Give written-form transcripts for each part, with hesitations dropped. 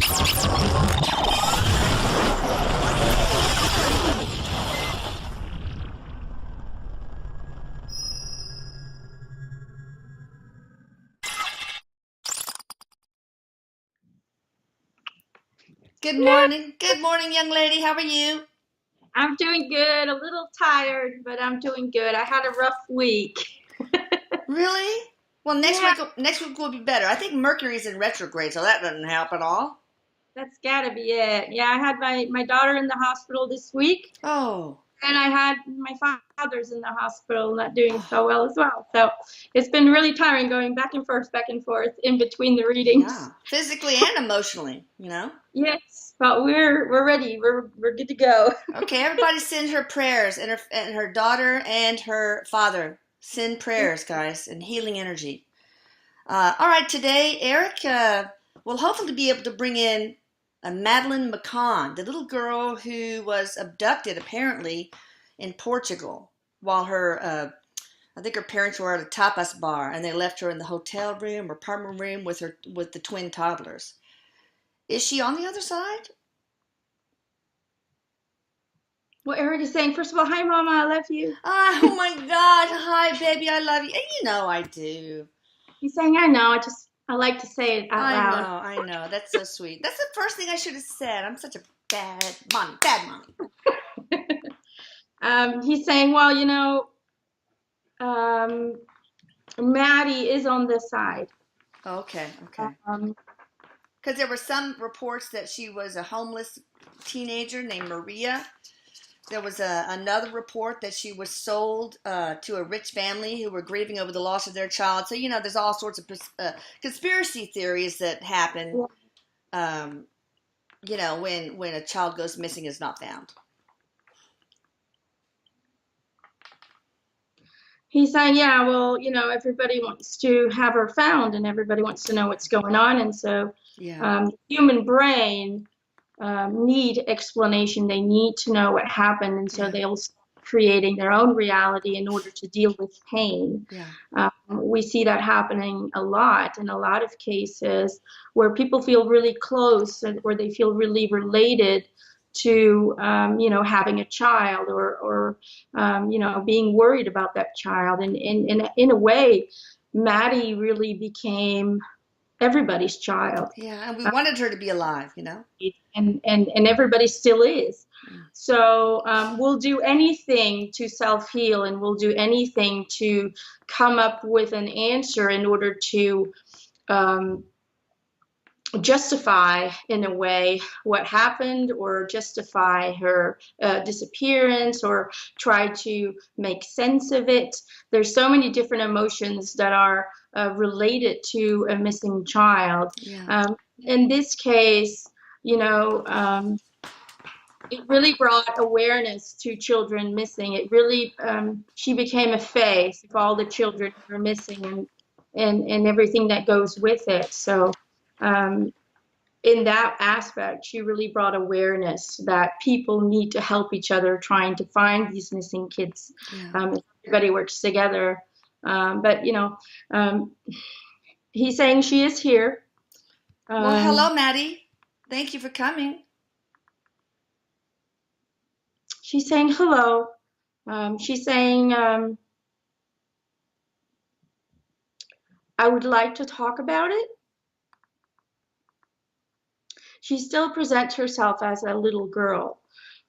Good morning. Good morning, young lady. How are you? I'm doing good, a little tired, but I'm doing good. I had a rough week. Really? Well, Yeah, next week will be better. I think Mercury's in retrograde, so that doesn't help at all. that's gotta be it. Yeah, I had my daughter in the hospital this week, Oh, and I had my father's in the hospital, not doing so well as well. So it's been really tiring going back and forth in between the yeah. readings. Physically and emotionally. Yes, but we're ready. We're good to go. Okay, everybody send her prayers and her daughter and her father. Send prayers, guys, and healing energy. All right, today, Eric will hopefully be able to bring in Madeleine McCann, the little girl who was abducted apparently in Portugal while I think her parents were at a tapas bar and they left her in the hotel room or apartment room with the twin toddlers. Is she on the other side? What Eric is saying, first of all, hi, Mama, I love you. Oh my God! Hi, baby, I love you. And you know I do. He's saying, I know, I like to say it out I loud. know, I know. That's so sweet. That's the first thing I should have said. I'm such a bad mommy. He's saying, well, um, Maddie is on this side. Okay, okay. Um, Because there were some reports that she was a homeless teenager named Maria. There was another report that she was sold to a rich family who were grieving over the loss of their child. So, there's all sorts of conspiracy theories that happen, um, when a child goes missing is not found. he's saying, yeah, well, everybody wants to have her found and everybody wants to know what's going on. And so Yeah, human brain need explanation. They need to know what happened. And so yeah, they'll start creating their own reality in order to deal with pain. yeah, We see that happening a lot in a lot of cases where people feel really close or they feel really related to having a child or being worried about that child, and in a way Maddie really became everybody's child. yeah. And we wanted her to be alive. And everybody still is. Mm. So we'll do anything to self-heal, and we'll do anything to come up with an answer in order to um, justify in a way what happened, or justify her disappearance, or try to make sense of it. There's so many different emotions that are related to a missing child. Yeah, In this case, you know it really brought awareness to children missing. It really, she became a face of all the children who are missing, and everything that goes with it. So um, in that aspect, she really brought awareness that people need to help each other trying to find these missing kids. yeah. Everybody works together. But um, he's saying she is here. Well, hello, Um, Maddie. Thank you for coming. she's saying hello. She's saying, I would like to talk about it. She still presents herself as a little girl,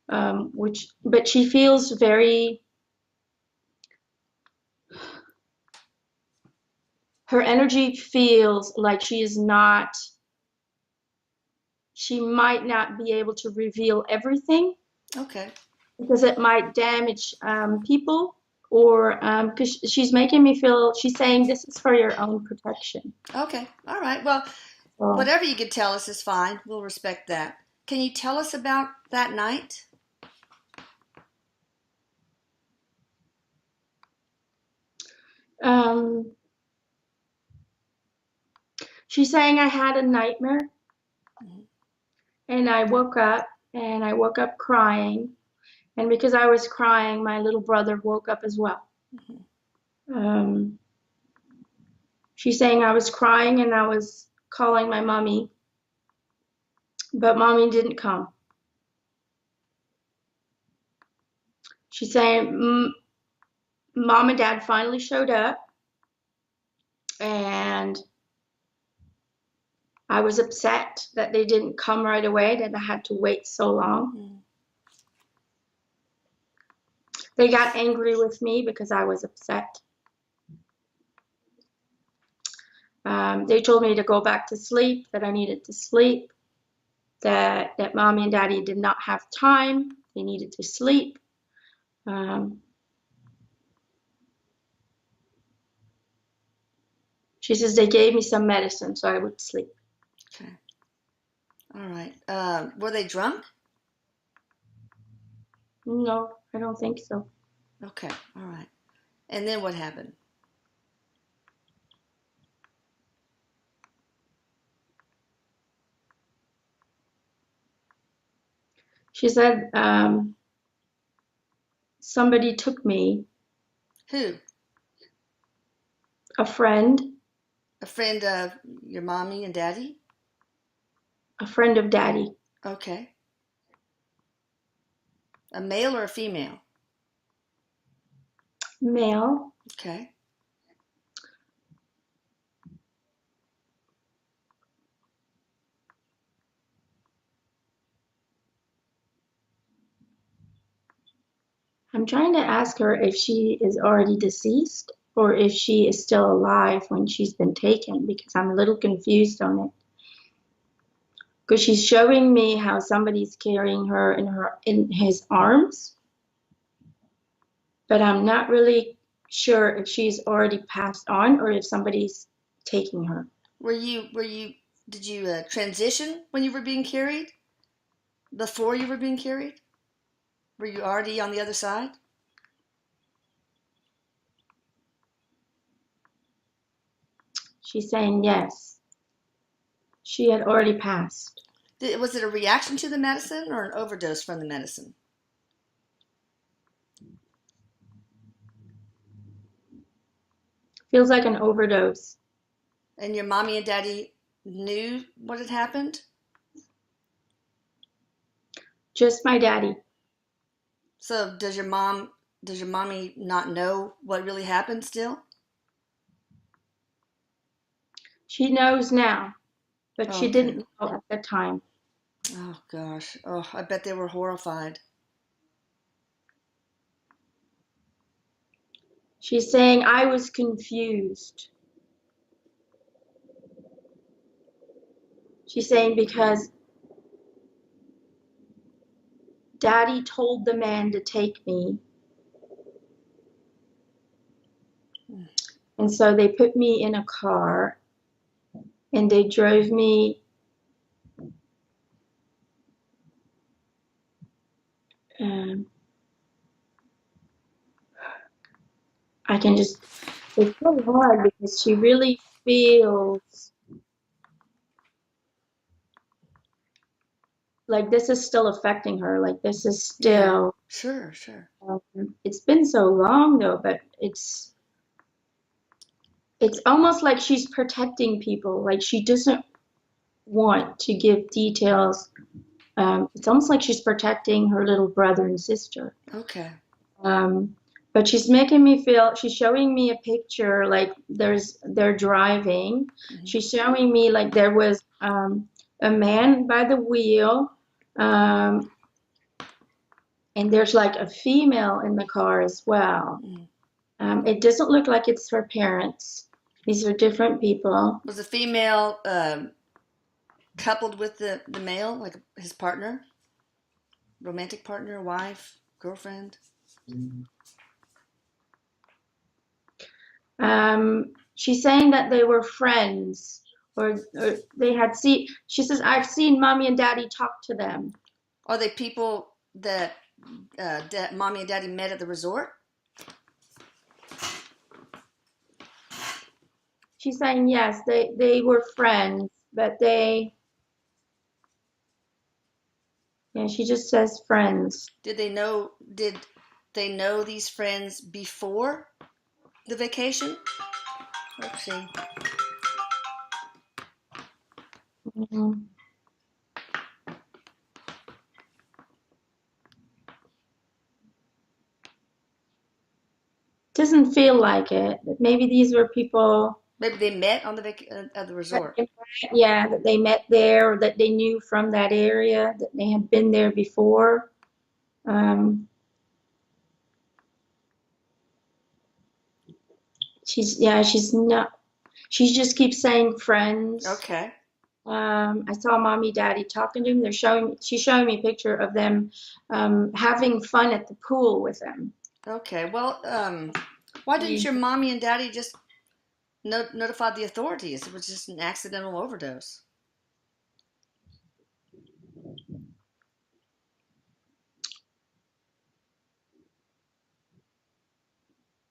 but she feels her energy feels like she might not be able to reveal everything Okay. because it might damage people, or because she's making me feel, she's saying this is for your own protection. Okay. All right. Well, So, whatever you could tell us is fine. We'll respect that. Can you tell us about that night? um, she's saying I had a nightmare, Mhm. and I woke up crying. And because I was crying, my little brother woke up as well. Mhm. Um, she's saying I was crying and I was calling my mommy. but mommy didn't come. She's saying mom and dad finally showed up, and I was upset that they didn't come right away, that I had to wait so long. They got angry with me because I was upset. They told me to go back to sleep, that I needed to sleep, that mommy and daddy did not have time, they needed to sleep. She says they gave me some medicine so I would sleep. Okay. All right. Were they drunk? No, I don't think so. Okay. All right. And then what happened? She said somebody took me. Who? A friend. A friend of your mommy and daddy? A friend of daddy. Okay. A male or a female? Male. Okay. I'm trying to ask her if she is already deceased or if she is still alive when she's been taken, because I'm a little confused on it. Because she's showing me how somebody's carrying her in his arms, but I'm not really sure if she's already passed on or if somebody's taking her. Did you transition when you were being carried? Before you were being carried? Were you already on the other side? She's saying yes. She had already passed. Was it a reaction to the medicine or an overdose from the medicine? Feels like an overdose. And your mommy and daddy knew what had happened? Just my daddy. So does your mommy not know what really happened still? She knows now, but she Okay. didn't know at the time. Oh gosh. Oh, I bet they were horrified. She's saying I was confused. She's saying because daddy told the man to take me. And so they put me in a car and they drove me I can just, it's so hard because she really feels like this is still affecting her. Like this is Yeah. still, Sure, sure. it's been so long though, but it's almost like she's protecting people. Like she doesn't want to give details. It's almost like she's protecting her little brother and sister. Okay. But she's making me feel, she's showing me a picture like they're driving. She's showing me like there was a man by the wheel, and there's like a female in the car as well. It doesn't look like it's her parents. These are different people. Was the female coupled with the male, like his partner? Romantic partner, wife, girlfriend? She's saying that they were friends or they had seen, she says, I've seen mommy and daddy talk to them. Are they people that mommy and daddy met at the resort? She's saying yes, they were friends, but yeah, she just says friends. Did they know these friends before the vacation? Let's see. Mhm. doesn't feel like it. Maybe these were people Maybe they met on at the that resort. they yeah, that they met there or that they knew from that area, that they had been there before. Um, she's not, she just keeps saying friends. Okay. I saw mommy, daddy talking to him. She's showing me a picture of them having fun at the pool with them. Okay. Well, why didn't your mommy and daddy just notify the authorities? It was just an accidental overdose.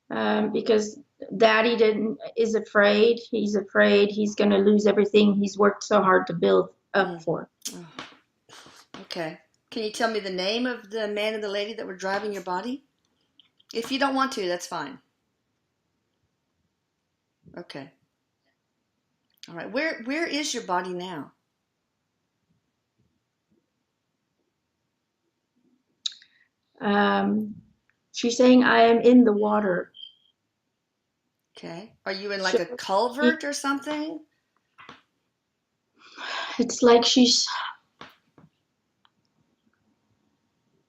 Because daddy didn't is afraid. He's afraid he's going to lose everything he's worked so hard to build up Mm. for. Oh, okay. Can you tell me the name of the man and the lady that were driving your body? If you don't want to, that's fine. Okay. All right. Where is your body now? Um, she's saying I am in the water. Okay. Are you in like So a culvert or something? it's like she's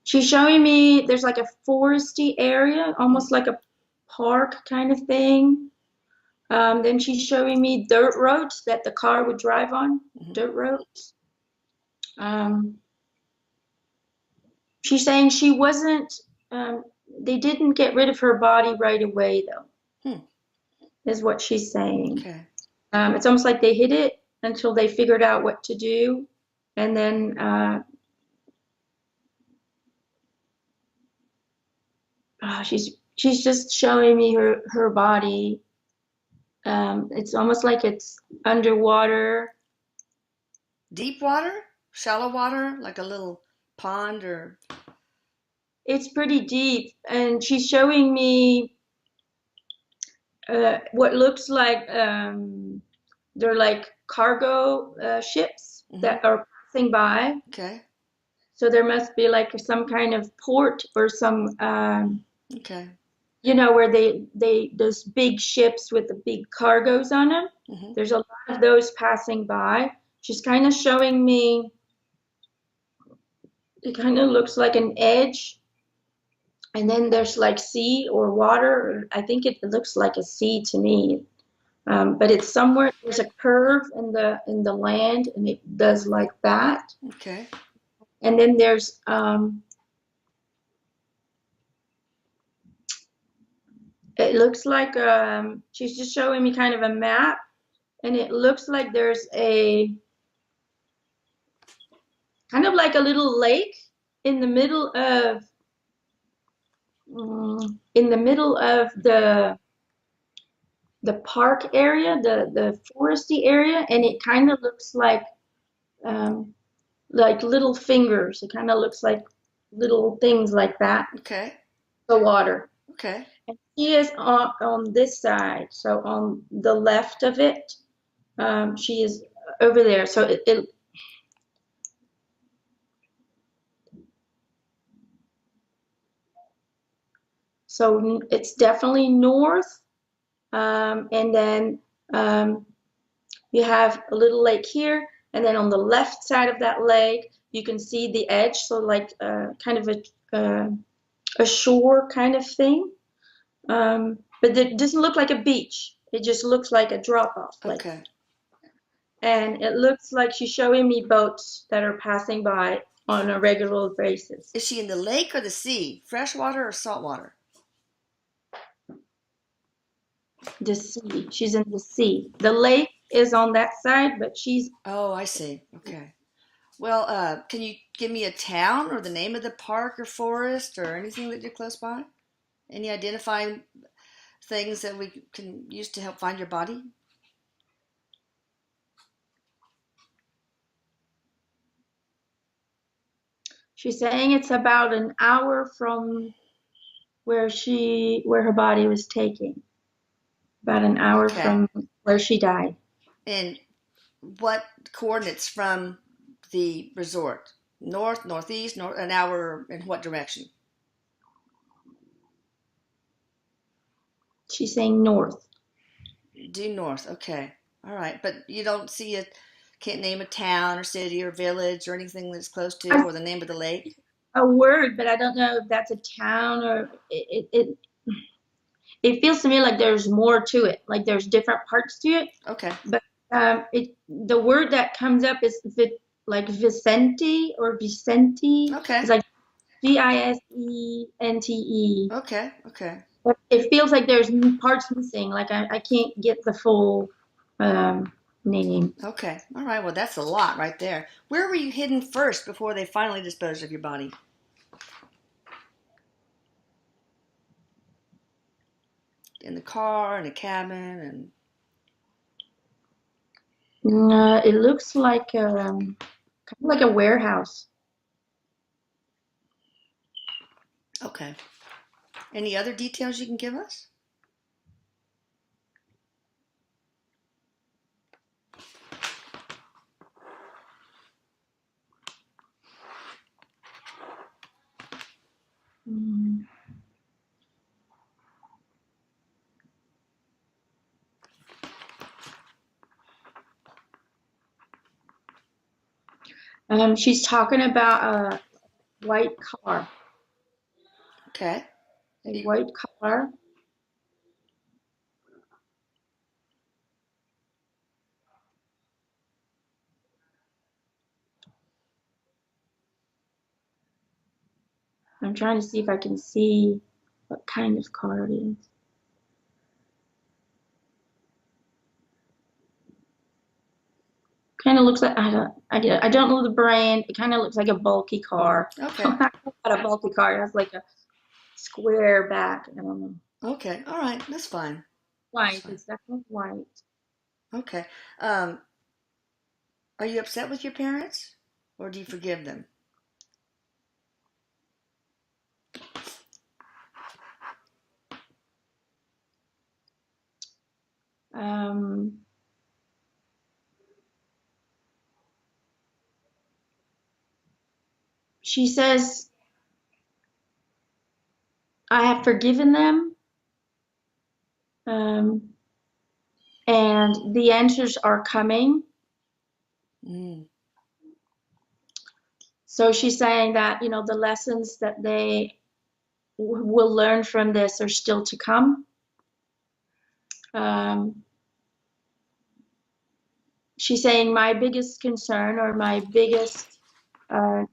showing me there's like a foresty area, Mm. almost like a park kind of thing. Then she's showing me dirt roads that the car would drive on, Hmm. dirt roads. Um, she's saying she wasn't, they didn't get rid of her body right away, though, Hmm. is what she's saying. Okay. It's almost like they hid it until they figured out what to do. And then she's just showing me her body. It's almost like it's underwater. Deep water? Shallow water? Like a little pond or It's pretty deep, and she's showing me what looks like they're like cargo ships hmm. that are passing by. Okay. So there must be like some kind of port or some, Okay. where they those big ships with the big cargoes on them. Hmm. There's a lot of those passing by. She's kind of showing me. It kind of looks like an edge, and then there's like sea or water. I think it looks like a sea to me. But it's somewhere there's a curve in the land, and it does like that. Okay. And then there's it looks like she's just showing me kind of a map, and it looks like there's a kind of like a little lake in the middle of the park area, the foresty area, and it kind of looks like little fingers. It kind of looks like little things like that. Okay. The water. Okay. And she is on this side, so on the left of it, she is over there. So so it's definitely north, and then you have a little lake here, and then on the left side of that lake, you can see the edge, so like kind of a shore kind of thing. But it doesn't look like a beach. It just looks like a drop-off place. Okay. And it looks like she's showing me boats that are passing by on a regular basis. Is she in the lake or the sea? Freshwater or saltwater? The sea. She's in the sea. The lake is on that side, but she's Oh, I see. Okay. Well, can you give me a town or the name of the park or forest or anything that you're close by? Any identifying things that we can use to help find your body? she's saying it's about an hour from where her body was taken. About an hour Okay. from where she died. And what coordinates from the resort? North, northeast, north, an hour in what direction? She's saying north. Due north. Okay. All right. But you don't see it, can't name a town or city or village or anything that's close to, I or the name of the lake? A word, but I don't know if that's a town or it feels to me like there's more to it, like there's different parts to it. Okay. But the word that comes up is like Vicente or Vicente. Okay. It's like Visente. Okay. Okay. But it feels like there's parts missing. Like I can't get the full um, name. Okay. All right. Well, that's a lot right there. Where were you hidden first before they finally disposed of your body? In the car, in a cabin, and It looks like kind of like a warehouse. okay. Any other details you can give us? Mm. She's talking about a white car. Okay. A white car. I'm trying to see if I can see what kind of car it is. Kind of looks like I don't know the brand. It kind of looks like a bulky car. Okay. Not a bulky car. It has like a square back. I don't know. Okay. All right. That's fine. That's White. fine. It's definitely white. Okay. Um, are you upset with your parents, or do you forgive them? Um, she says, I have forgiven them, um, and the answers are coming. Mm. So she's saying that, the lessons that they will learn from this are still to come. Um, she's saying my biggest concern or my biggest, uh,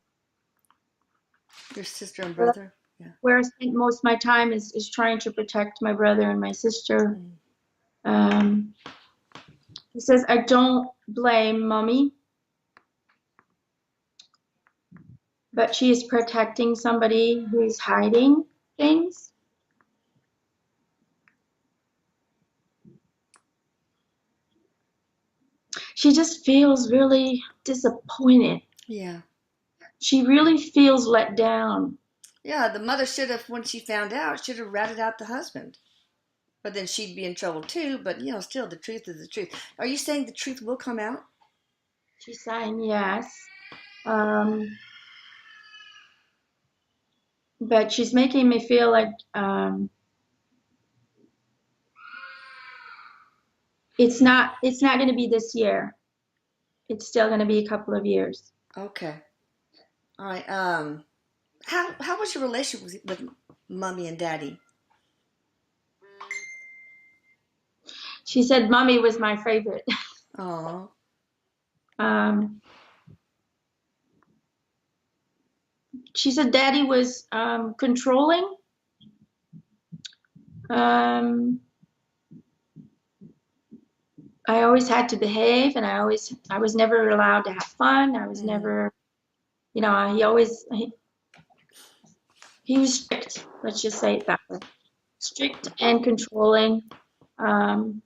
Your sister and brother? Yeah. where I spend most of my time is trying to protect my brother and my sister. Mm. Um, he says, I don't blame mommy, but she is protecting somebody who is hiding things. She just feels really disappointed. Yeah. She really feels let down. Yeah, the mother should have, when she found out, should have ratted out the husband. But then she'd be in trouble too. But, still, the truth is the truth. Are you saying the truth will come out? She's saying yes. Um, but she's making me feel like it's not going to be this year. It's still going to be a couple of years. Okay. All right. How was your relationship with mommy and daddy? She said mommy was my favorite. Oh. um, she said daddy was controlling. um, I always had to behave, and I was never allowed to have fun. I was Mm. never, he was strict. Let's just say it that way. Strict and controlling. Um,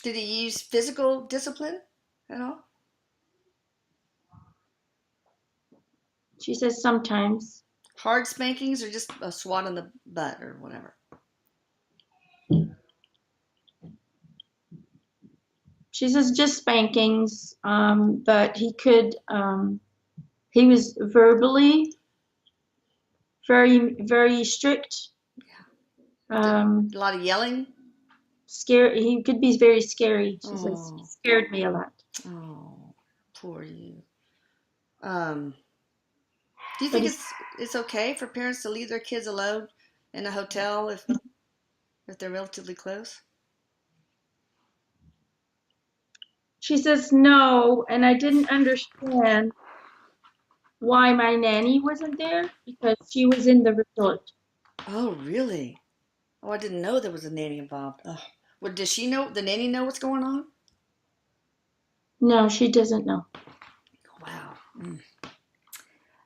Did he use physical discipline at all? she says sometimes. Hard spankings or just a swat on the butt or whatever? She says just spankings, but he was verbally very, very strict. Did Um, a lot of yelling? Scary. He could be very scary. She says he Oh, scared me a lot. oh, poor you. Um, do you But think he's, it's okay for parents to leave their kids alone in a hotel if they're relatively close? she says no, and I didn't understand why my nanny wasn't there because she was in the resort. Oh, really? Oh, I didn't know there was a nanny involved. Oh. Well, does she know, the nanny know what's going on? No, she doesn't know. Wow. Mm.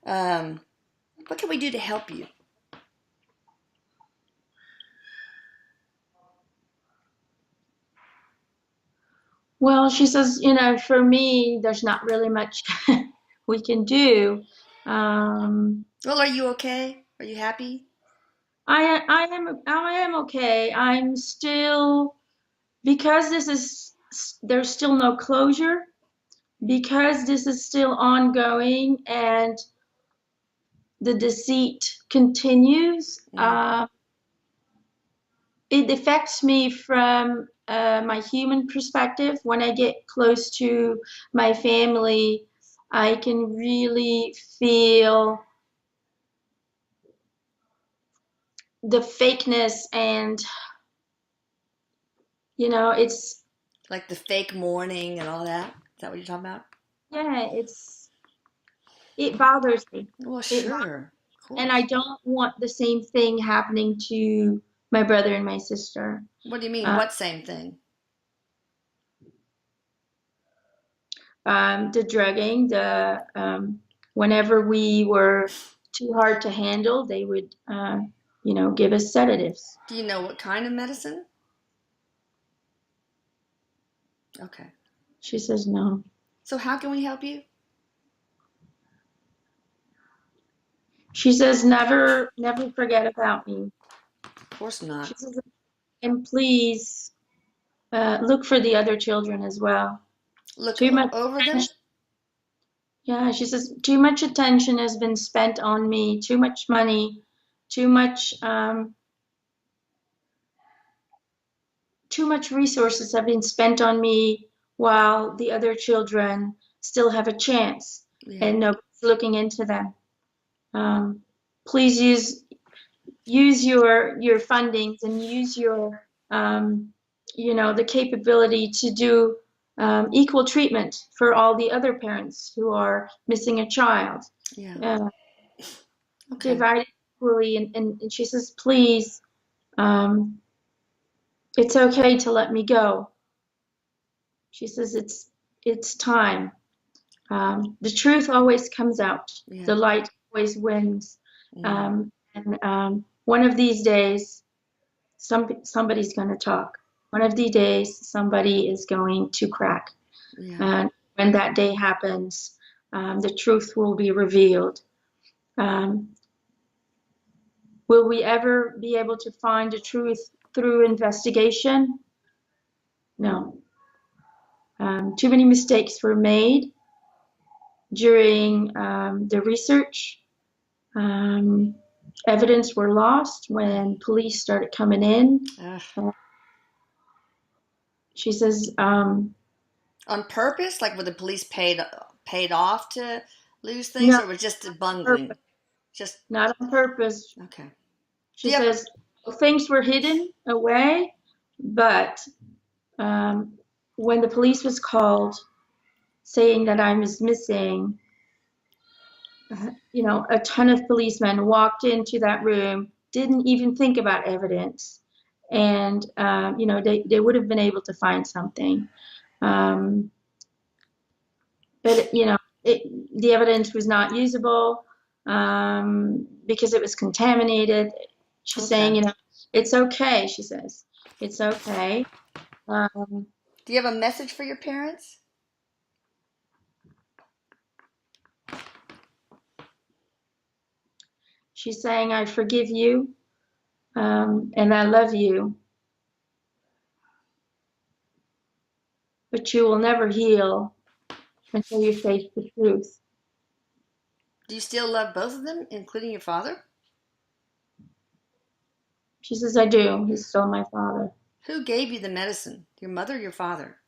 Um, what can we do to help you? Well, she says, for me, there's not really much we can do. Um, Well, are you okay? Are you happy? I am okay. I'm still because there's still no closure because this is still ongoing and the deceit continues. Yeah. It affects me from my human perspective. When I get close to my family, I can really feel the fakeness and it's Like the fake mourning and all that? Is that what you're talking about? yeah, it bothers me. Well, It sure. Of and I course. don't want the same thing happening to my brother and my sister. What do you mean? Uh, What same thing? the drugging, the whenever we were too hard to handle, they would, give us sedatives. Do you know what kind of medicine? Okay. She says no. So how can we help you? She says never, never forget about me. Of course She not. says, and please look for the other children as well. Look Too much over them? attention. Yeah, she says too much attention has been spent on me, too much money, too much too much resources have been spent on me while the other children still have a chance Yeah. and nobody's looking into them. Um, please use your fundings and use your the capability to do equal treatment for all the other parents who are missing a child. Yeah. Uh, Okay. Divided equally, and she says, please, um, it's okay to let me go. She says it's time. The truth always comes out. Yeah. The light always wins. Mm. And one of these days, somebody's going to talk. One of these days, somebody is going to crack. Yeah. And when that day happens, the truth will be revealed. Um, will we ever be able to find the truth through investigation? No. Too many mistakes were made during the research. Um, Evidence were lost when police started coming in. Ugh. She says, On purpose? Like were the police paid off to lose things, no, or was just not on bungling? purpose. Just Not on purpose. okay. Do She you have says things were hidden away, but um, when the police was called saying that I was missing, a ton of policemen walked into that room, didn't even think about evidence, and they would have been able to find something. Um, but the evidence was not usable because it was contaminated. She's saying, okay? it's okay. She says, it's okay. Um, Do you have a message for your parents? she's saying, I forgive you and I love you, but you will never heal until you face the truth. Do you still love both of them, including your father? She says, I do. He's still my father. Who gave you the medicine? Your mother or your father?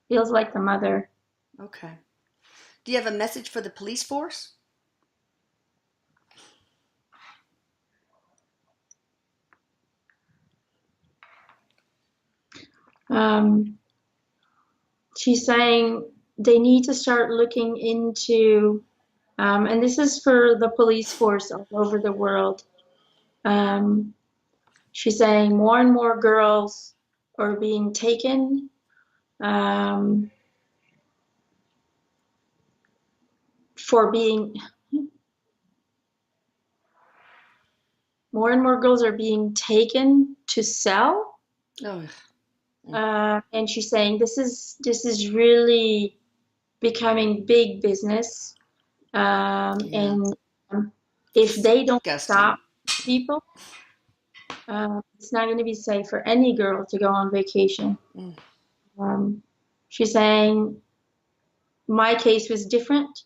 Feels like the mother. Okay. Do you have a message for the police force? Um, she's saying they need to start looking into, and this is for the police force all over the world. Um, she's saying more and more girls are being taken for being, more and more girls are being taken to sell. Oh, And she's saying this is really becoming big business. yeah. And if they don't Disgusting. stop people, it's not going to be safe for any girl to go on vacation. Mm. Um, she's saying my case was different,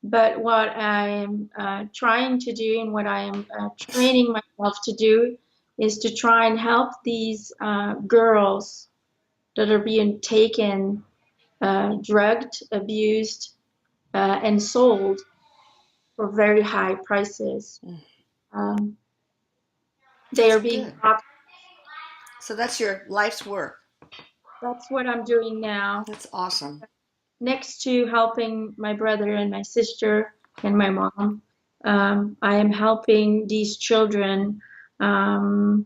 but what I'm trying to do and what I am training myself to do is to try and help these girls that are being taken, drugged, abused, and sold for very high prices. Mm. Um, they That's are being good. locked. So that's your life's work. That's what I'm doing now. That's awesome. Next to helping my brother and my sister and my mom, I am helping these children um,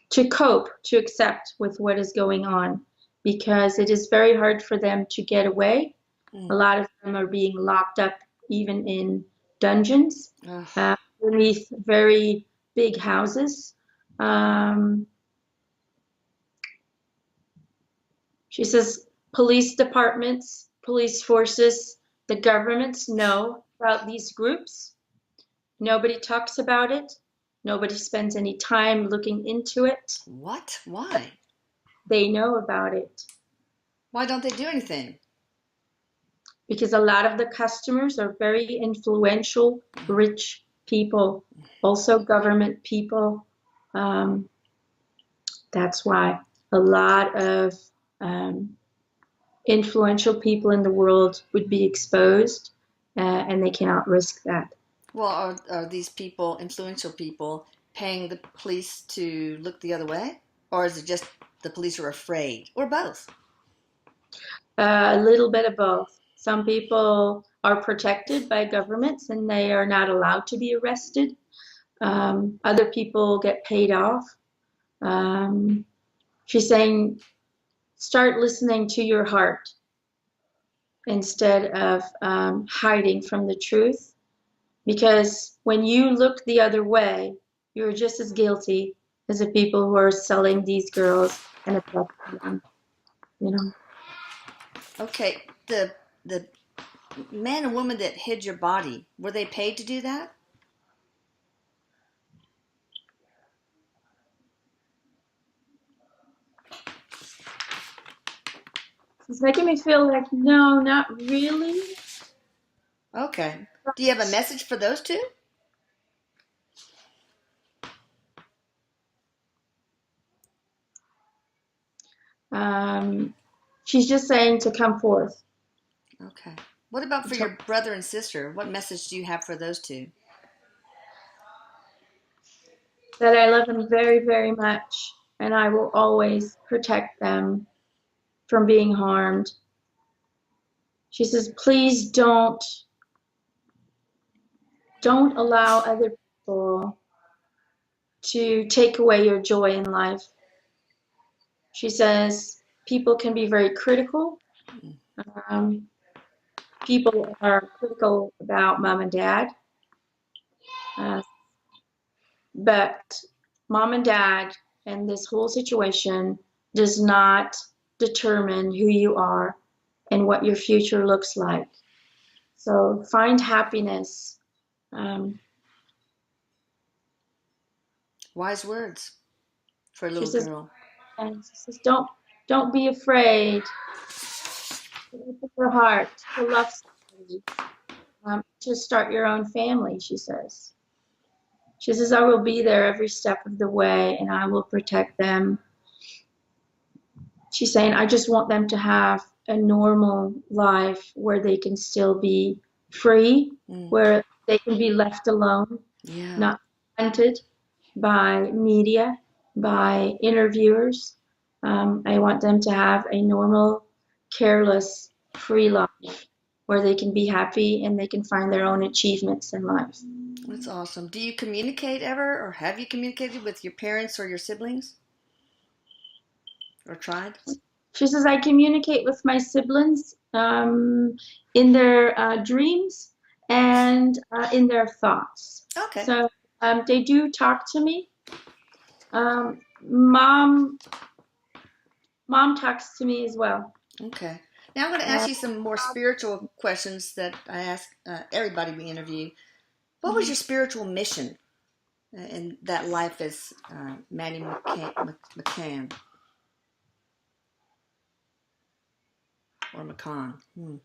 to cope, to accept with what is going on, because it is very hard for them to get away. A Mm. lot of them are being locked up even in dungeons, Ugh. underneath very big houses. She says police departments, police forces, the governments know about these groups. Nobody talks about it. Nobody spends any time looking into it. What? Why? They know about it Why don't they do anything? because a lot of the customers are very influential, rich people, also government people. Um, that's why a lot of um, influential people in the world would be exposed, and they cannot risk that. Well, are these people, influential people, paying the police to look the other way? Or is it just the police are afraid? Or both? A little bit of both. Some people are protected by governments and they are not allowed to be arrested. Other people get paid off. Um, she's saying, start listening to your heart instead of hiding from the truth. Because when you look the other way, you're just as guilty as the people who are selling these girls and abducting them, you know. Okay, the man and woman that hid your body, were they paid to do that? It's making me feel like, no, not really. Okay. Do you have a message for those two? Um, she's just saying to come forth. Okay. What about for your brother and sister? What message do you have for those two? That I love them very, very much, and I will always protect them from being harmed. She says, please don't allow other people to take away your joy in life. She says, people can be very critical. Um, people are critical about mom and dad, uh, but mom and dad and this whole situation does not determine who you are and what your future looks like. So find happiness. Um, Wise words for a she little says, girl. and she says, don't be afraid. open your heart to love somebody, to start your own family, she says. She says, I will be there every step of the way and I will protect them. She's saying, I just want them to have a normal life where they can still be free, where they can be left alone, not hunted by media, by interviewers. I want them to have a normal, careless, free life where they can be happy and they can find their own achievements in life. That's awesome. Do you communicate ever, or have you communicated with your parents or your siblings? Or tried? She says, I communicate with my siblings in their dreams and in their thoughts. Okay. So they do talk to me. Mom talks to me as well. Okay. Now I'm going to ask you some more spiritual questions that I ask everybody we interview. What was your spiritual mission in that life as Maddie McCann or McCann?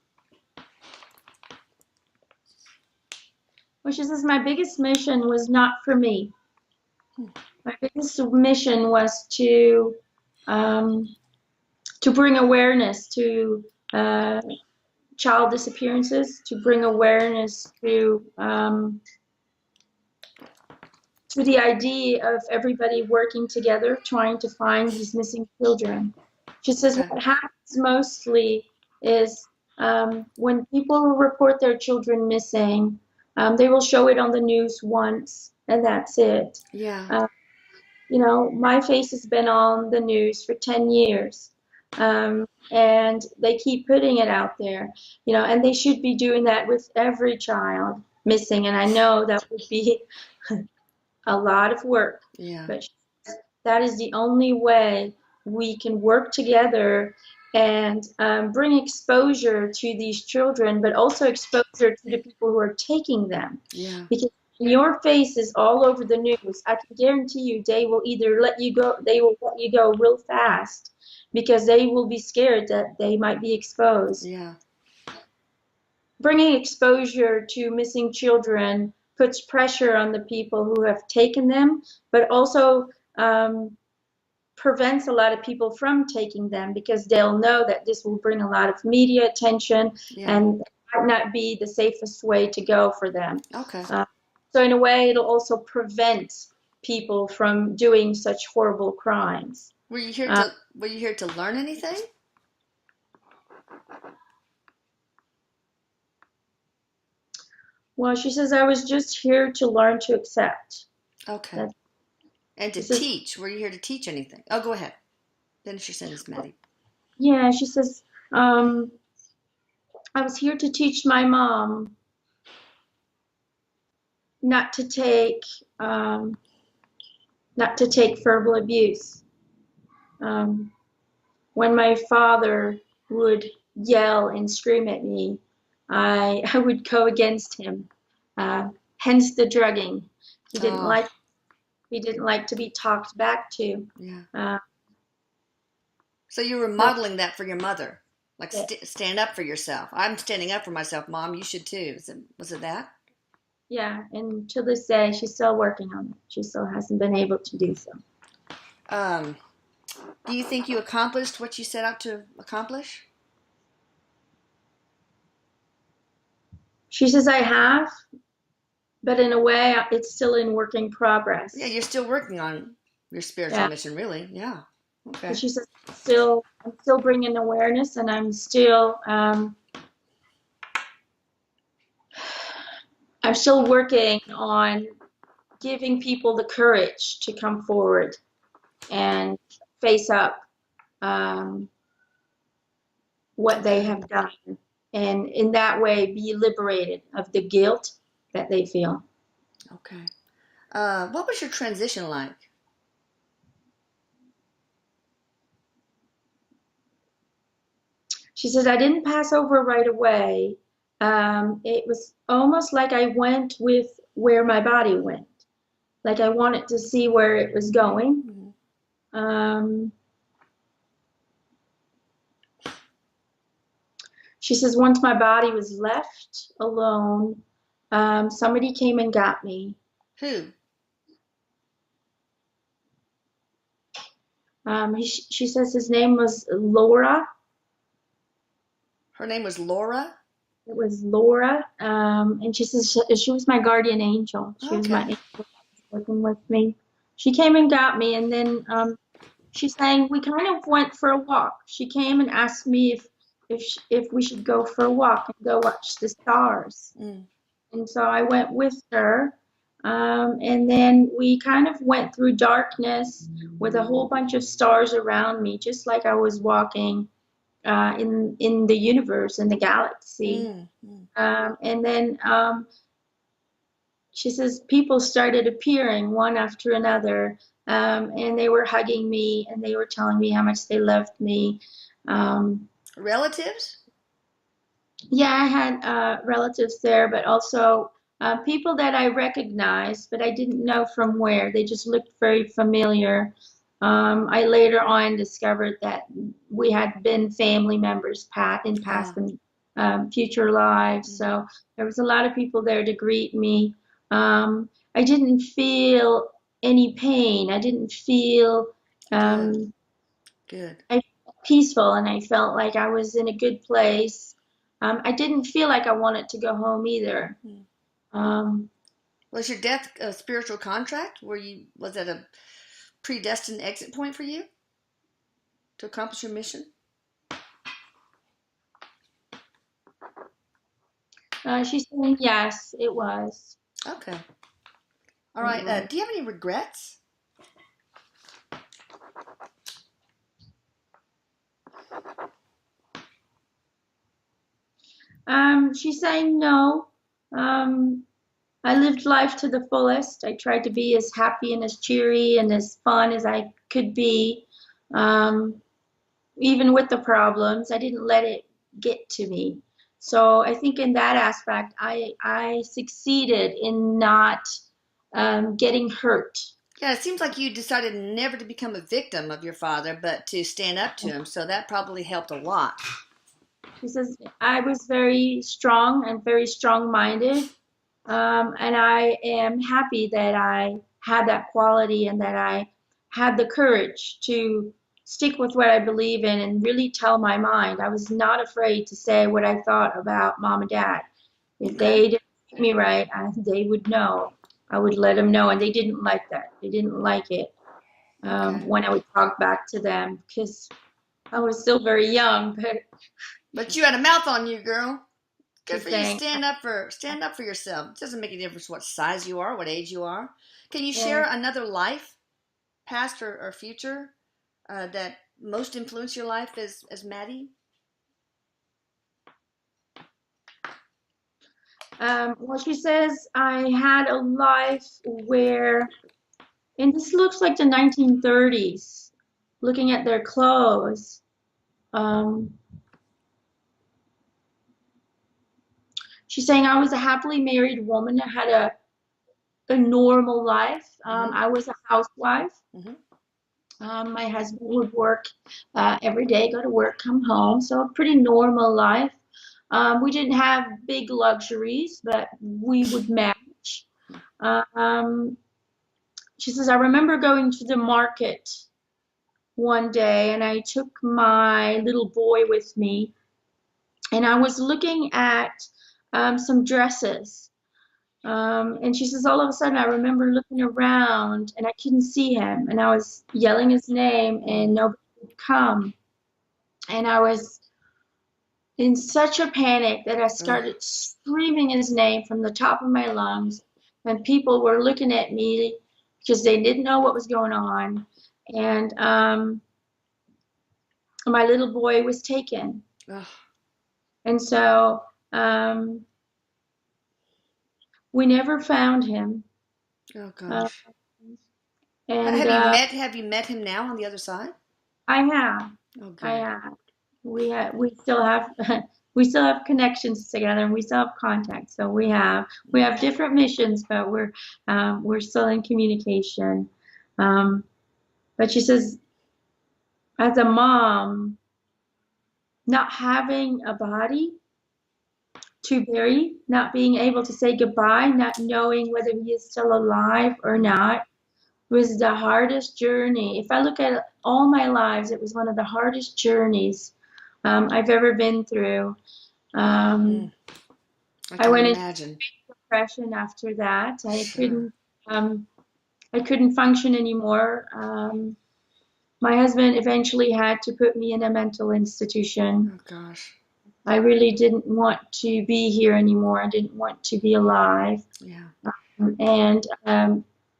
Well, she says, my biggest mission was not for me. My biggest mission was to bring awareness to child disappearances, to bring awareness to the idea of everybody working together, trying to find these missing children. She says what happens mostly is when people report their children missing, they will show it on the news once, and that's it. Yeah. You know, my face has been on the news for 10 years. And they keep putting it out there, you know, and they should be doing that with every child missing. And I know that would be a lot of work, but that is the only way we can work together and bring exposure to these children, but also exposure to the people who are taking them. Because your face is all over the news. I can guarantee you they will either let you go, they will let you go real fast because they will be scared that they might be exposed. Bringing exposure to missing children puts pressure on the people who have taken them, but also prevents a lot of people from taking them because they'll know that this will bring a lot of media attention and it might not be the safest way to go for them. So in a way, it'll also prevent people from doing such horrible crimes. Were you here to learn anything? Well, she says, I was just here to learn to accept. Okay. And to teach. Were you here to teach anything? Oh, go ahead. Finish your sentence, Maddie. Yeah, she says, I was here to teach my mom not to take verbal abuse. When my father would yell and scream at me, I would go against him. Hence the drugging. He didn't like to be talked back to. So you were modeling that for your mother, like stand up for yourself. I'm standing up for myself, Mom. You should too. Was it that? Yeah, and to this day, she's still working on it. She still hasn't been able to do so. Do you think you accomplished what you set out to accomplish? She says, I have, but in a way, it's still in work in progress. Yeah, you're still working on your spiritual mission, really. Yeah. Okay. But she says, I'm still bringing awareness, and I'm still working on giving people the courage to come forward and face up what they have done, and in that way be liberated of the guilt that they feel. Okay. What was your transition like? She says, I didn't pass over right away. It was almost like I went with where my body went. Like I wanted to see where it was going. She says, once my body was left alone, somebody came and got me. Who? She says his name was Laura. Her name was Laura? It was Laura. And she says she was my guardian angel. She was my Okay. angel working with me. She came and got me, and then she's saying we kind of went for a walk. She came and asked me if we should go for a walk and go watch the stars. Mm. And so I went with her. And then we kind of went through darkness with a whole bunch of stars around me, just like I was walking in the universe, in the galaxy. Mm. Mm. And then she says people started appearing one after another, and they were hugging me and they were telling me how much they loved me. Um, Relatives? yeah, I had relatives there, but also people that I recognized, but I didn't know from where. They just looked very familiar. I later on discovered that we had been family members in past Ah. and future lives. Mm. So there was a lot of people there to greet me. I didn't feel any pain. I didn't feel Good. um, Good. I felt peaceful, and I felt like I was in a good place. I didn't feel like I wanted to go home either. Mm. Um, Was your death a spiritual contract? Was that a predestined exit point for you to accomplish your mission? she's saying yes, it was. Okay. All It right. was. Do you have any regrets? She's saying no. Um, I lived life to the fullest. I tried to be as happy and as cheery and as fun as I could be. Um, Even with the problems, I didn't let it get to me. So I think in that aspect, I succeeded in not getting hurt. Yeah, it seems like you decided never to become a victim of your father, but to stand up to him. So that probably helped a lot. She says I was very strong and very strong-minded, and I am happy that I had that quality and that I had the courage to stick with what I believe in and really tell my mind. I was not afraid to say what I thought about mom and dad. If Okay. they didn't treat me right, they would know. I would let them know, and they didn't like that. They didn't like it Okay. when I would talk back to them because I was still very young. But But you had a mouth on you, girl. Good she's for you. saying, Stand up for yourself. It doesn't make any difference what size you are, what age you are. Can you share yeah. another life, past or future, that most influenced your life as Maddie? Well, she says I had a life where, and this looks like the 1930s, looking at their clothes. Um, she's saying I was a happily married woman. I had a normal life. Mm-hmm. I was a housewife. Mm-hmm. My husband would work every day, go to work, come home. So a pretty normal life. We didn't have big luxuries, but we would manage. Um, she says, I remember going to the market one day and I took my little boy with me and I was looking at some dresses. And she says, all of a sudden, I remember looking around and I couldn't see him. And I was yelling his name Mm. and nobody would come. And I was in such a panic that I Ugh. started screaming his name from the top of my lungs. And people were looking at me because they didn't know what was going on. And my little boy was taken. Ugh. And so we never found him. Oh Uh, gosh. and Have you met him now on the other side? I have, Oh I good. have. We still have, we still have connections together, and we still have contact. So we have different missions, but we're still in communication. Um, but she says, as a mom, not having a body to bury, not being able to say goodbye, not knowing whether he is still alive or not, was the hardest journey. If I look at all my lives, it was one of the hardest journeys I've ever been through. Mm, Um, I I can went into imagine. depression after that. Sure. I couldn't function anymore. My husband eventually had to put me in a mental institution. Oh gosh. I really didn't want to be here anymore. I didn't want to be alive. Yeah. And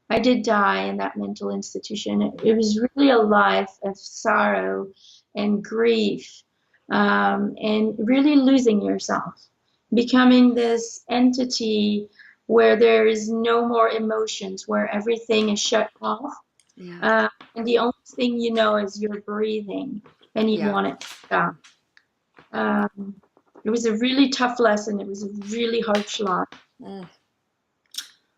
I did die in that mental institution. It was really a life of sorrow and grief, and really losing yourself, becoming this entity where there is no more emotions, where everything is shut off. Yeah. And the only thing you know is you're breathing and you Yeah. want it to stop. Um, it was a really tough lesson. It was a really harsh lot. Mm.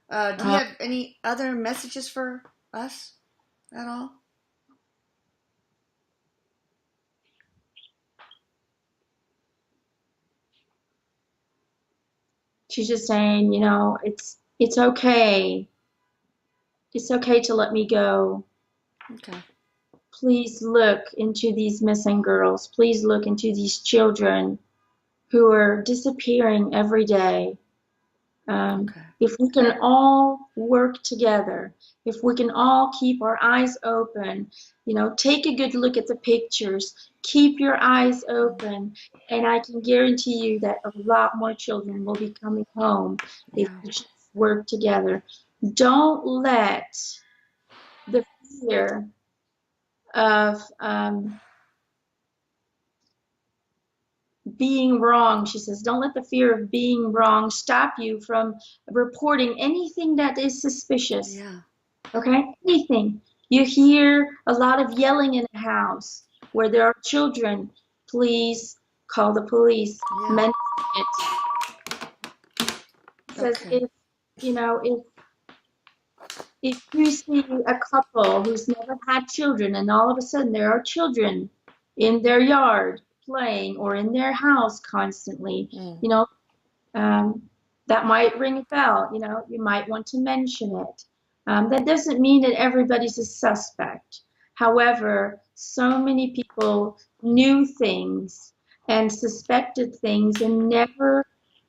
Do you Uh, have any other messages for us at all? she's just saying, it's okay. It's okay to let me go. Okay. Please look into these missing girls. Please look into these children who are disappearing every day. Okay. If we can all work together, if we can all keep our eyes open, take a good look at the pictures, keep your eyes open, and I can guarantee you that a lot more children will be coming home if Yeah. we just work together. Don't let the fear of being wrong, she says, don't let the fear of being wrong stop you from reporting anything that is suspicious. Yeah. Okay? Anything. You hear a lot of yelling in a house where there are children, please call the police. Yeah. Mention it. It says Okay. if you see a couple who's never had children and all of a sudden there are children in their yard playing or in their house constantly, Mm. um, that might ring a bell. You might want to mention it. That doesn't mean that everybody's a suspect. However, so many people knew things and suspected things and never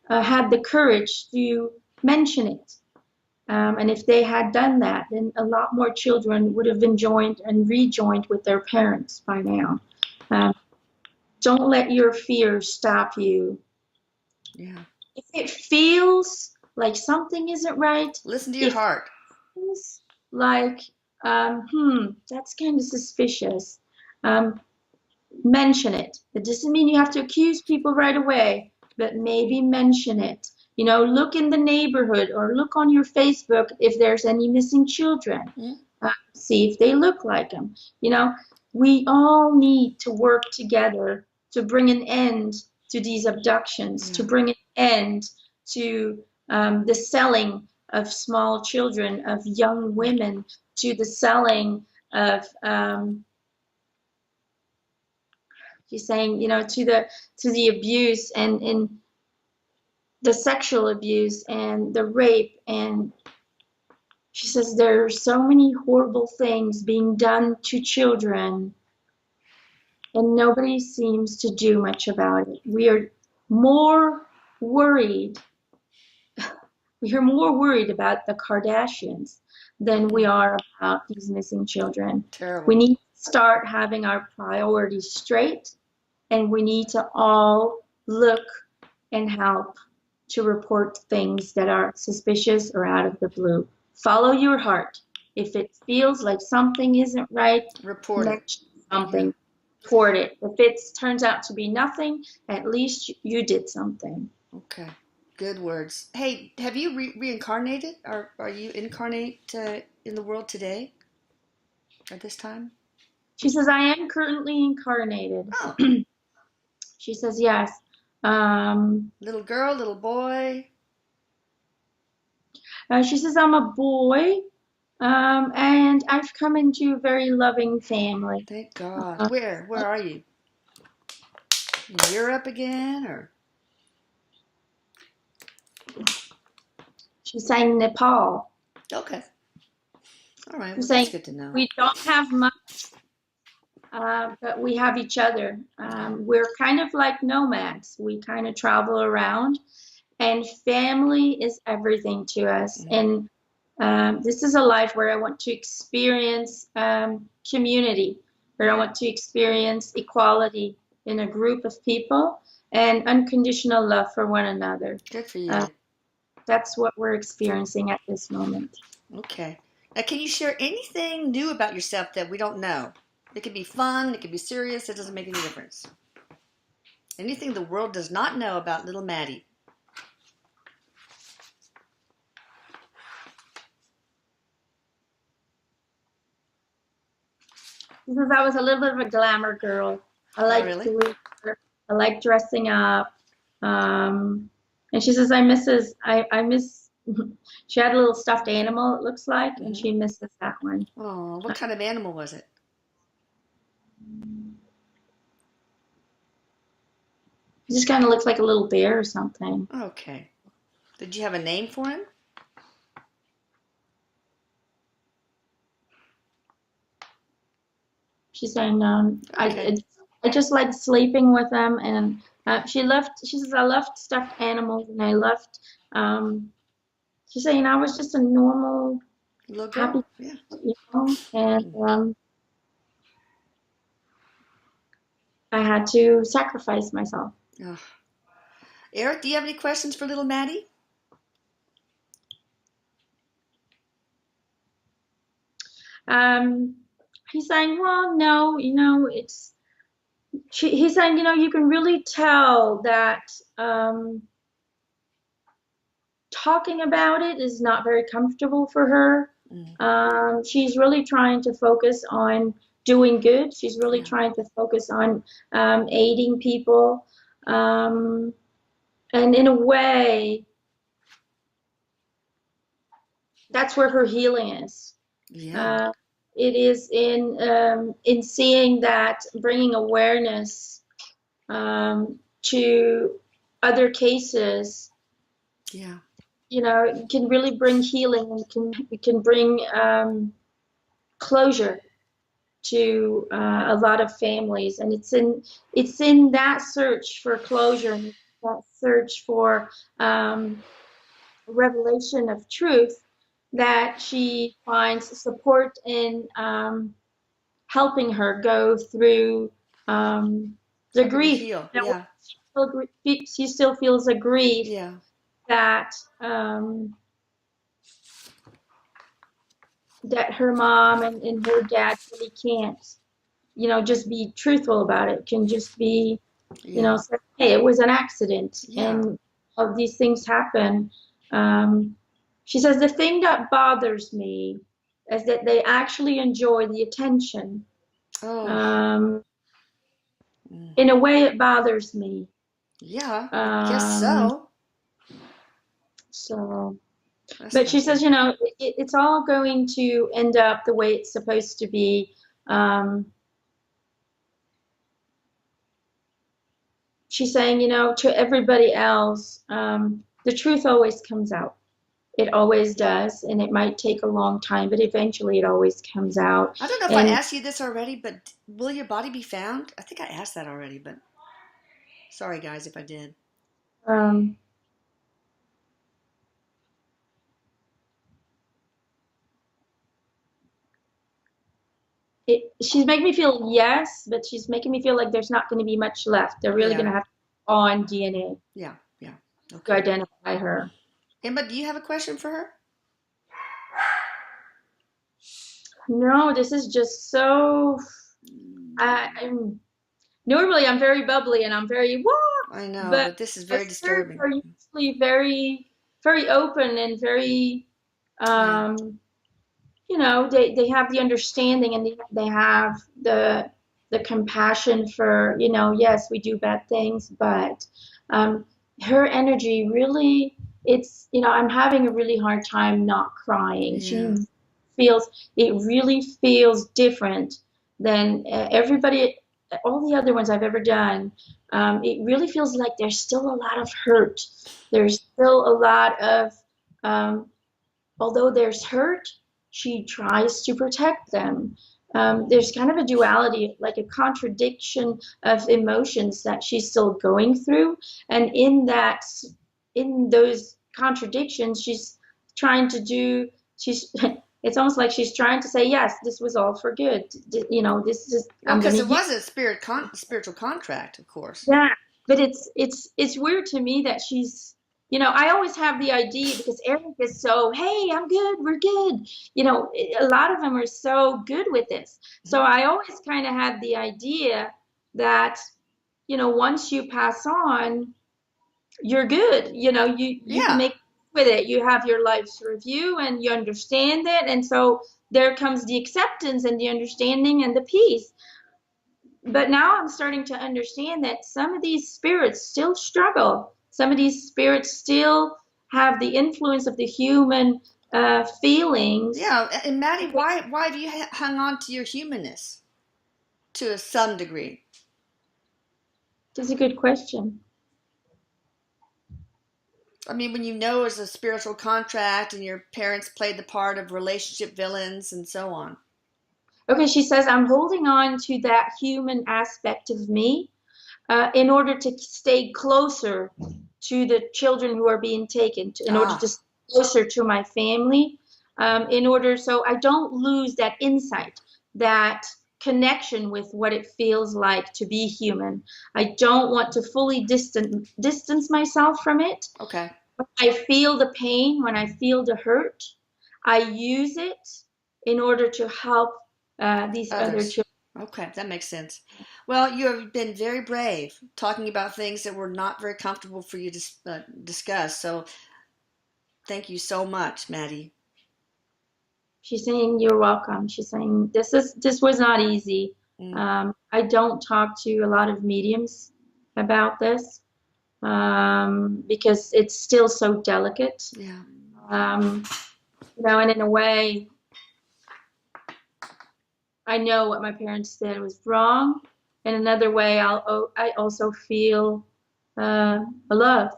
had the courage to mention it. And if they had done that, then a lot more children would have been joined and rejoined with their parents by now. Um, don't let your fear stop you. Yeah. If it feels like something isn't right, Listen to your if it heart. feels like, that's kind of suspicious, um, mention it. It doesn't mean you have to accuse people right away, but maybe mention it. Look in the neighborhood or look on your Facebook if there's any missing children. Mm. See if they look like them. We all need to work together to bring an end to these abductions, to Yeah. bring an end to the selling of small children, of young women, to the selling of she's saying, to the abuse and the sexual abuse and the rape. And she says there are so many horrible things being done to children and nobody seems to do much about it. More worried, we are more worried about the Kardashians than we Mm. are about these missing children. We Terrible. need to start having our priorities straight, and we need to all look and help to report things that are suspicious or out of the blue. Follow your heart. If it feels like something isn't right, Report it. mention Yeah. something toward it. If it turns out to be nothing, at least you did something. Okay. Good words. Hey, have you reincarnated? Or are you incarnate in the world today at this time? She says, I am currently incarnated. Oh, She says, yes. Um, little girl, little boy. she says, I'm a boy, and I've come into a very loving family. Thank God. Where? Where are you? In Europe again, or She's saying Nepal. okay? All right. Well, She's that's saying good to know. we don't have much, but we have each other. We're kind of like nomads. We kind of travel around, and family is everything to us. Mm. And this is a life where I want to experience community, where I want to experience equality in a group of people and unconditional love for one another. Good for Uh, you. that's what we're experiencing at this moment. Okay. Now, can you share anything new about yourself that we don't know? It could be fun. It could be serious. It doesn't make any difference. Anything the world does not know about little Maddie. Because I was a little bit of a glamour girl. I Oh, like really? glitter. I like dressing up. Um, and she says, I miss, she had a little stuffed animal, it looks like, and Mm-hmm. she misses that one. Oh, what kind of animal was it? He just kind of looks like a little bear or something. Okay. Did you have a name for him? She's saying, Okay. I just like sleeping with them. And she says, I loved stuffed animals and I loved, she's saying I was just a normal, Little happy, girl. Yeah. and Mm. I had to sacrifice myself. Oh. Eric, do you have any questions for little Maddie? Um, he's saying, well, no, he's saying, you can really tell that talking about it is not very comfortable for her. Mm. She's really trying to focus on doing good. She's really Yeah. trying to focus on aiding people. Um, and in a way, that's where her healing is. Yeah. Uh, it is in seeing that, bringing awareness to other cases, Yeah. it can really bring healing and it can bring closure to a lot of families. And it's in that search for closure and that search for revelation of truth that she finds support in helping her go through the Helping her grief. heal. That Yeah. she still feels a grief Yeah. that that her mom and her dad really can't, just be truthful about it. Can just be, Yeah. say, hey, it was an accident, Yeah. and all these things happen. Um, she says the thing that bothers me is that they actually enjoy the attention. Oh. Um, Mm. in a way, it bothers me. Yeah. I guess Um, so. so, That's but she not says, good. it's all going to end up the way it's supposed to be. She's saying, to everybody else, the truth always comes out. It always does, and it might take a long time, but eventually it always comes out. I don't know if I And asked you this already, but will your body be found? I think I asked that already, but sorry, guys, if I did. um, she's making me feel yes, but she's making me feel like there's not going to be much left. They're really going Yeah. to have to on DNA Yeah. Yeah. to Okay. identify her. Emma, do you have a question for her? No, this is just so. I'm normally I'm very bubbly and I'm very wah, I know, but but this is my very spirits disturbing. are usually very, very open and very, Yeah. um, they have the understanding and they have the compassion for, yes, we do bad things, but um, her energy really, I'm having a really hard time not crying. Yeah. It really feels different than everybody. all the other ones I've ever done, it really feels like there's still a lot of hurt. There's still a lot of, um, although there's hurt, she tries to protect them. There's kind of a duality, like a contradiction of emotions that she's still going through. And in those contradictions, she's, it's almost like she's trying to say, yes, this was all for good. This is, Well, I'm going because to it use was a spiritual contract, of course. that. But it's weird to me that I always have the idea because Eric is so, hey, I'm good, we're good. A lot of them are so good with this. So I always kind of had the idea that, once you pass on, you're good. You can Yeah. make with it. You have your life's review and you understand it. And so there comes the acceptance and the understanding and the peace. But now I'm starting to understand that some of these spirits still struggle. Some of these spirits still have the influence of the human feelings. Yeah. And Maddie, why have you hung on to your humanness to some degree? That's a good question. I mean, when you know it's a spiritual contract and your parents played the part of relationship villains and so on. Okay, she says, I'm holding on to that human aspect of me in order to stay closer to the children who are being taken, in order to Ah, stay closer to my family, so I don't lose that insight, that connection with what it feels like to be human. I don't want to fully distance myself from it. okay. When I feel the pain, when I feel the hurt, I use it in order to help these other Others. children. Okay, that makes sense. Well, you have been very brave talking about things that were not very comfortable for you to discuss. So thank you so much, Maddie. She's saying you're welcome. She's saying this was not easy. Mm, I don't talk to a lot of mediums about this because it's still so delicate. yeah. Um, and in a way, I know what my parents did was wrong. In another way, I also feel a love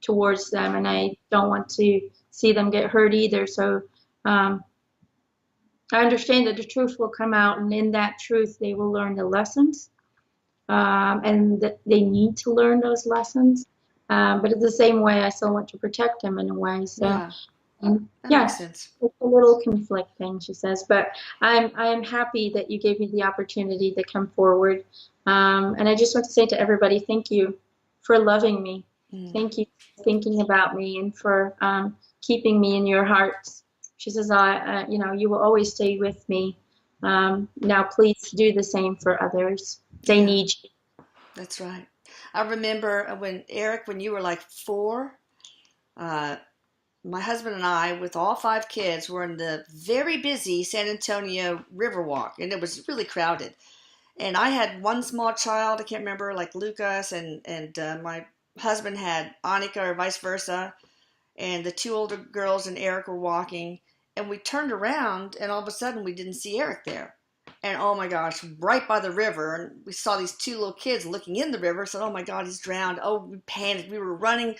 towards them, and I don't want to see them get hurt either. So um, I understand that the truth will come out, and in that truth, they will learn the lessons, and that they need to learn those lessons. But in the same way, I still want to protect them in a way. So, Yeah, that makes yes, sense. it's a little conflicting, she says. But I'm happy that you gave me the opportunity to come forward. And I just want to say to everybody, thank you for loving me. Mm, Thank you for thinking about me and for keeping me in your hearts. She says, you will always stay with me. Now, please do the same for others. They yeah, need you. that's right. I remember when Eric, when you were like 4, uh, my husband and I, with all 5 kids, were in the very busy San Antonio Riverwalk, and it was really crowded. And I had one small child, I can't remember, like Lucas, and my husband had Annika or vice versa, and the 2 older girls and Eric were walking, and we turned around, and all of a sudden we didn't see Eric there. And oh my gosh, right by the river, and we saw these 2 little kids looking in the river. Said, "Oh my God, he's drowned!" Oh, we panicked. We were running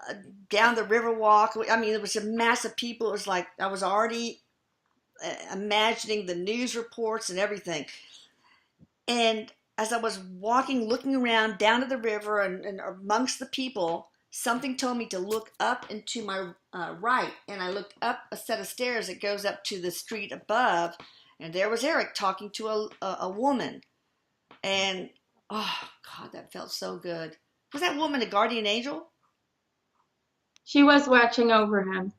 uh, down the river walk. I mean, it was a mass of people. It was like I was already imagining the news reports and everything. And as I was walking, looking around down to the river and amongst the people, something told me to look up and to my right. And I looked up a set of stairs that goes up to the street above. And there was Eric talking to a woman. And oh, God, that felt so good. Was that woman a guardian angel? She was watching over him.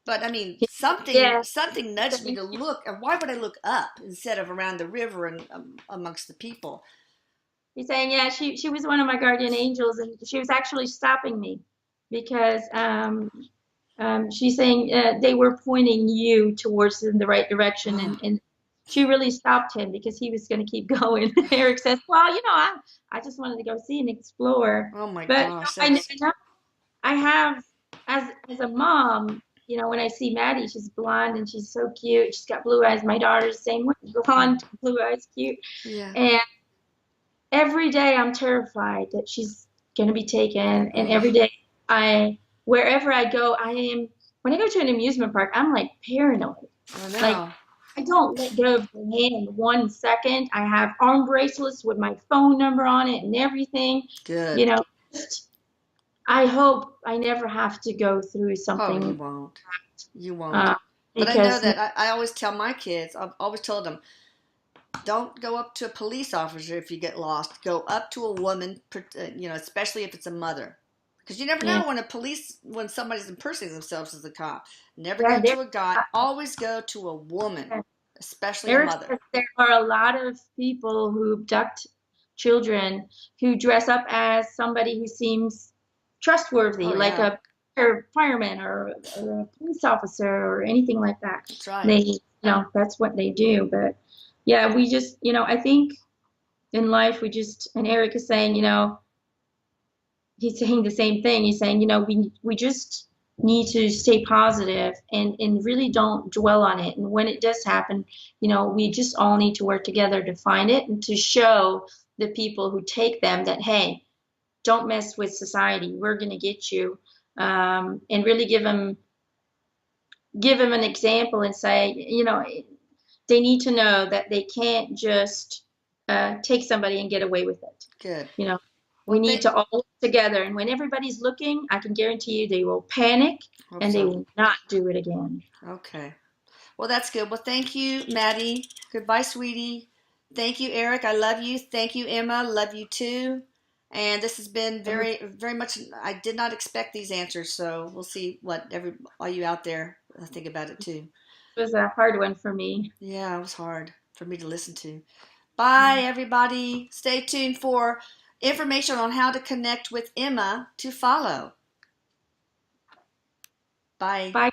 But I mean, something Yeah. something nudged me to look. And why would I look up instead of around the river and amongst the people? He's saying, yeah, she was one of my guardian angels, and she was actually stopping me because she's saying they were pointing you towards in the right direction, and she really stopped him because he was going to keep going. Eric says, well, I just wanted to go see and explore. Oh my But gosh, that I was know I have, as a mom, when I see Maddie, she's blonde and she's so cute. She's got blue eyes. My daughter's the same way, blonde, blue eyes, cute. yeah. And every day I'm terrified that she's going to be taken. And Ugh, every day wherever I go, when I go to an amusement park, I'm like paranoid. I Like, know. I don't let go of the hand 1 second. I have arm bracelets with my phone number on it and everything. You Good. know, just, I hope I never have to go through Oh, you something won't. You won't. uh, But I know because that I always tell my kids, I've always told them, don't go up to a police officer if you get lost. Go up to a woman, especially if it's a mother. Because you never yeah, know when somebody's impersonating themselves as a cop. Never yeah, go to a guy. Always go to a woman, especially a Eric mother. says there are a lot of people who abduct children who dress up as somebody who seems trustworthy, Oh, like yeah. a fireman or a police officer or anything like that. That's right. That's what they do. But yeah, we just, I think in life and Eric is saying, he's saying the same thing. He's saying, we just need to stay positive and really don't dwell on it. And when it does happen, we just all need to work together to find it and to show the people who take them that, hey, don't mess with society. We're going to get you. And really give them an example and say, they need to know that they can't just take somebody and get away with it. Good. You know, we Well, need to all work together. And when everybody's looking, I can guarantee you they will panic hope and they so. will not do it again. Okay. Well, that's good. Well, thank you, Maddie. Goodbye, sweetie. Thank you, Eric. I love you. Thank you, Emma. Love you too. And this has been It very, very much. I did not expect these answers, so we'll see what all you out there think about it too. was a hard one for me. Yeah, it was hard for me to listen to. Bye, everybody. Stay tuned for information on how to connect with Emma to follow. Bye. Bye.